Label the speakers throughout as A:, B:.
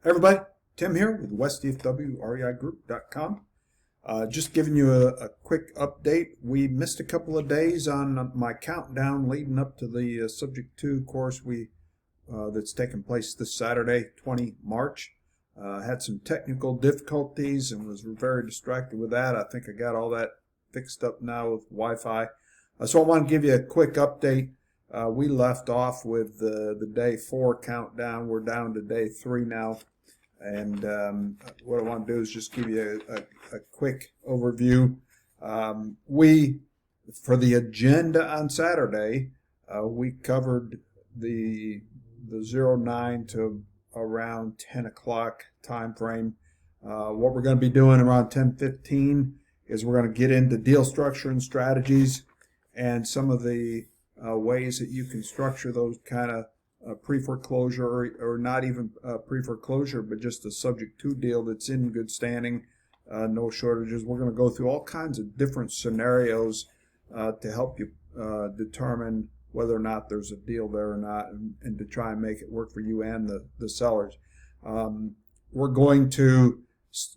A: Everybody, Tim here with DFW REI just giving you a quick update. We missed a couple of days on my countdown leading up to the Subject 2 course that's taking place this Saturday, 20 March. Had some technical difficulties and was very distracted with that. I think I got all that fixed up now with Wi-Fi. So I want to give you a quick update. We left off with the day 4 countdown. We're down to day 3 now. And what I want to do is just give you a quick overview. For the agenda on Saturday, we covered the 09 to around 10 o'clock time frame. What we're going to be doing around 10:15 is we're going to get into deal structure and strategies and some of the ways that you can structure those kind of pre-foreclosure or not even pre-foreclosure, but just a subject to deal that's in good standing, no shortages. We're going to go through all kinds of different scenarios to help you determine whether or not there's a deal there or not, and to try and make it work for you and the sellers. We're going to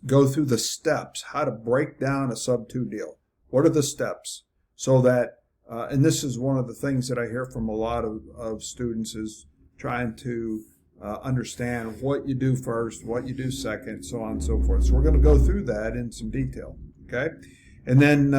A: go through the steps, how to break down a sub-2 deal. What are the steps? So that, and this is one of the things that I hear from a lot of students, is trying to understand what you do first, what you do second, so on and so forth. So we're going to go through that in some detail, okay? And then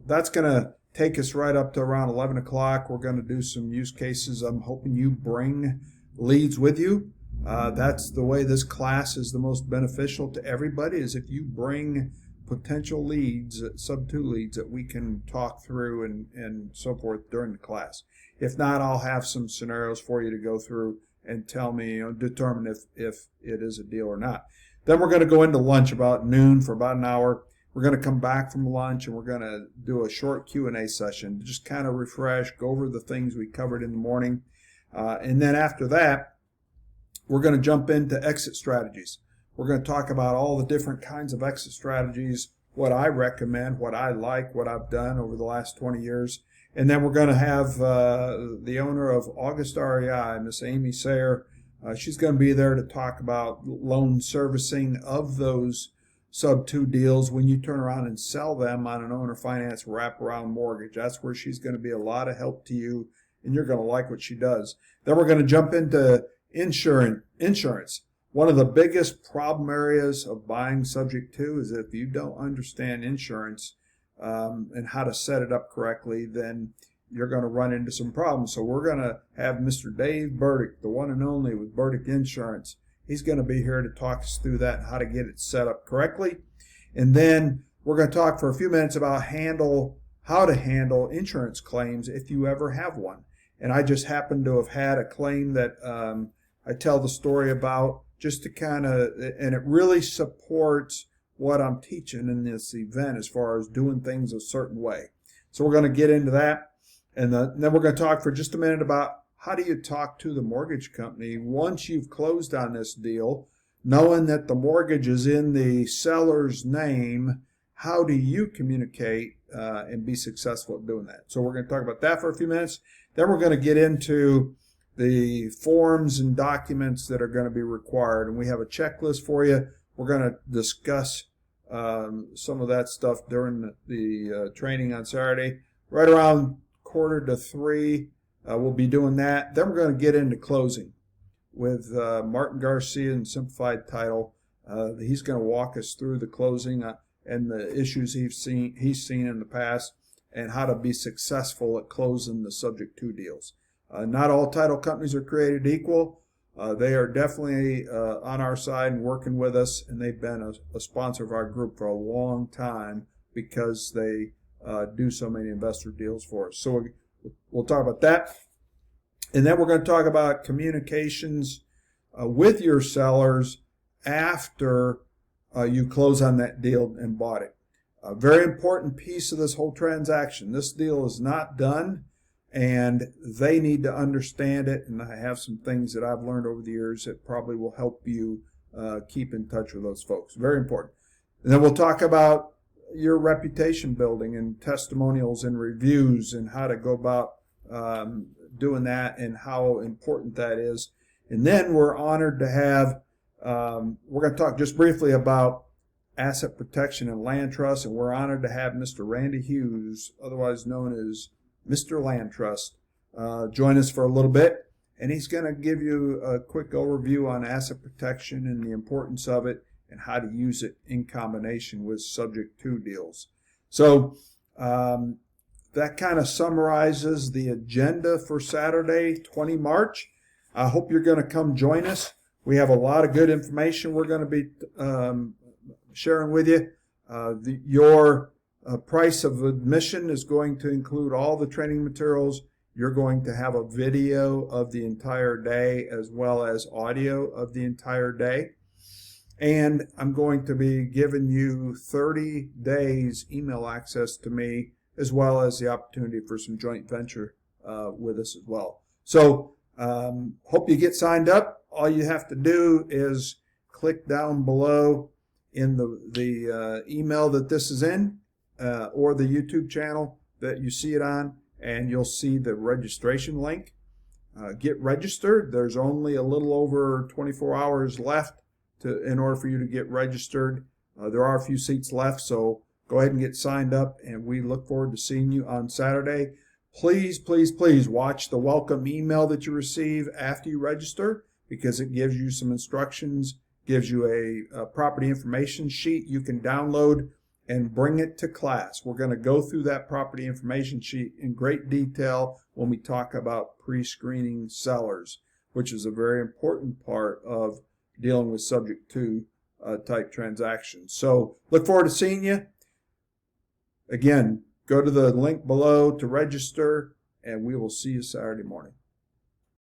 A: that's going to take us right up to around 11 o'clock. We're going to do some use cases. I'm hoping you bring leads with you. That's the way this class is the most beneficial to everybody, is if you bring potential leads, sub-2 leads that we can talk through and so forth during the class. If not, I'll have some scenarios for you to go through and tell me, determine if it is a deal or not. Then we're going to go into lunch about noon for about an hour. We're going to come back from lunch and we're going to do a short Q&A session to just kind of refresh, go over the things we covered in the morning. And then after that, we're going to jump into exit strategies. We're going to talk about all the different kinds of exit strategies, what I recommend, what I like, what I've done over the last 20 years. And then we're going to have the owner of August REI, Miss Amy Sayer. She's going to be there to talk about loan servicing of those sub-2 deals when you turn around and sell them on an owner finance wraparound mortgage. That's where she's going to be a lot of help to you, and you're going to like what she does. Then we're going to jump into insurance. One of the biggest problem areas of buying subject to is if you don't understand insurance and how to set it up correctly, then you're going to run into some problems. So we're going to have Mr. Dave Burdick, the one and only with Burdick Insurance. He's going to be here to talk us through that and how to get it set up correctly. And then we're going to talk for a few minutes about how to handle insurance claims if you ever have one. And I just happen to have had a claim that I tell the story about, just to kind of, and it really supports what I'm teaching in this event as far as doing things a certain way. So we're going to get into that. And then we're going to talk for just a minute about how do you talk to the mortgage company once you've closed on this deal, knowing that the mortgage is in the seller's name. How do you communicate and be successful at doing that? So we're going to talk about that for a few minutes. Then we're going to get into the forms and documents that are going to be required, and we have a checklist for you. We're going to discuss some of that stuff during the training on Saturday. Right around 2:45, we'll be doing that. Then we're going to get into closing with Martin Garcia in Simplified Title. He's going to walk us through the closing and the issues he's seen in the past, and how to be successful at closing the subject to deals. Not all title companies are created equal. They are definitely on our side and working with us, and they've been a sponsor of our group for a long time because they do so many investor deals for us. So we'll talk about that. And then we're going to talk about communications with your sellers after you close on that deal and bought it. A very important piece of this whole transaction. This deal is not done, and they need to understand it, and I have some things that I've learned over the years that probably will help you keep in touch with those folks. Very important. And then we'll talk about your reputation building and testimonials and reviews and how to go about doing that and how important that is. And then we're honored to have We're going to talk just briefly about asset protection and land trust, and we're honored to have Mr. Randy Hughes, otherwise known as Mr. Land Trust, join us for a little bit. And he's going to give you a quick overview on asset protection and the importance of it and how to use it in combination with subject to deals. So that kind of summarizes the agenda for Saturday, 20 March. I hope you're going to come join us. We have a lot of good information we're going to be sharing with you. Your price of admission is going to include all the training materials. You're going to have a video of the entire day as well as audio of the entire day. And I'm going to be giving you 30 days email access to me, as well as the opportunity for some joint venture with us as well. So hope you get signed up. All you have to do is click down below in the email that this is in, or the YouTube channel that you see it on, and you'll see the registration link. Get registered. There's only a little over 24 hours left in order for you to get registered. There are a few seats left, so go ahead and get signed up, and we look forward to seeing you on Saturday. Please, please, please watch the welcome email that you receive after you register, because it gives you some instructions, gives you a property information sheet you can download and bring it to class. We're going to go through that property information sheet in great detail when we talk about pre-screening sellers, which is a very important part of dealing with subject to type transactions. So look forward to seeing you. Again, go to the link below to register, and we will see you Saturday morning.